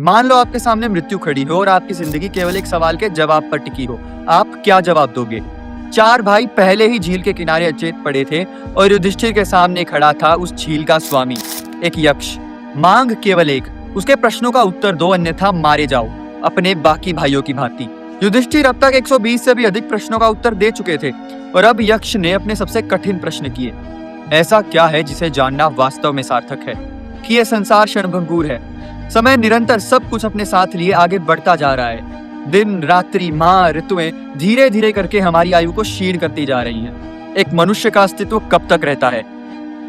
मान लो आपके सामने मृत्यु खड़ी हो और आपकी जिंदगी केवल एक सवाल के जवाब पर टिकी हो, आप क्या जवाब दोगे? चार भाई पहले ही झील के किनारे अचेत पड़े थे और युधिष्ठिर के सामने खड़ा था उस झील का स्वामी, एक यक्ष। मांग केवल एक, उसके प्रश्नों का उत्तर दो, अन्यथा मारे जाओ, अपने बाकी भाइयों की भांति। युधिष्ठिर अब तक 120 से भी अधिक प्रश्नों का उत्तर दे चुके थे और अब यक्ष ने अपने सबसे कठिन प्रश्न किए। ऐसा क्या है जिसे जानना वास्तव में सार्थक है कि यह संसार क्षणभंगुर है। समय निरंतर सब कुछ अपने साथ लिए आगे बढ़ता जा रहा है। दिन, रात्रि, माह, ऋतुएं धीरे धीरे करके हमारी आयु को क्षीण करती जा रही हैं। एक मनुष्य का अस्तित्व कब तक रहता है?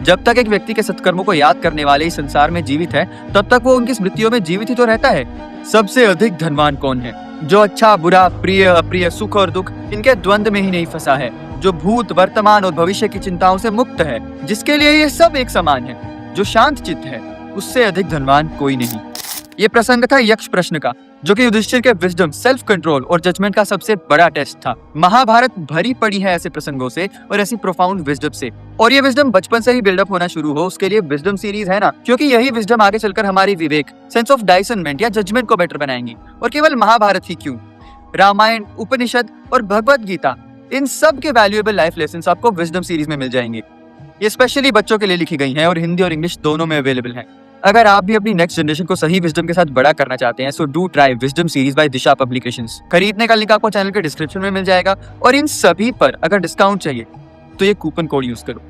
जब तक एक व्यक्ति के सत्कर्मों को याद करने वाले इस संसार में जीवित है, तब तक वो उनकी स्मृतियों में जीवित ही तो रहता है। सबसे अधिक धनवान कौन है? जो अच्छा, बुरा, प्रिय, अप्रिय, सुख और दुख इनके द्वंद्व में ही नहीं फंसा है, जो भूत, वर्तमान और भविष्य की चिंताओं से मुक्त है, जिसके लिए ये सब एक समान है, जो शांत चित्त है। उससे अधिक धनवान कोई नहीं। ये प्रसंग था यक्ष प्रश्न का, जो कि युधिष्ठिर के विजडम, सेल्फ कंट्रोल और जजमेंट का सबसे बड़ा टेस्ट था। महाभारत भरी पड़ी है ऐसे प्रसंगों से और ऐसी प्रोफाउंड विजडम से, और ये विजडम बचपन से ही बिल्डअप होना शुरू हो, उसके लिए विजडम सीरीज है ना, क्योंकि यही विजडम आगे चलकर हमारी विवेक, सेंस ऑफ डाइसनमेंट या जजमेंट को बेटर बनाएंगी। और केवल महाभारत ही क्यों, रामायण, उपनिषद और भगवत गीता, इन सब के वैल्यूएबल लाइफ लेसन्स आपको विजडम सीरीज में मिल जाएंगे। ये स्पेशली बच्चों के लिए लिखी गई हैं और हिंदी और इंग्लिश दोनों में अवेलेबल हैं। अगर आप भी अपनी नेक्स्ट जनरेशन को सही विजडम के साथ बड़ा करना चाहते हैं, so do try wisdom series by Disha publications. खरीदने का लिंक आपको चैनल के डिस्क्रिप्शन में मिल जाएगा और इन सभी पर अगर डिस्काउंट चाहिए तो ये कूपन कोड यूज करो।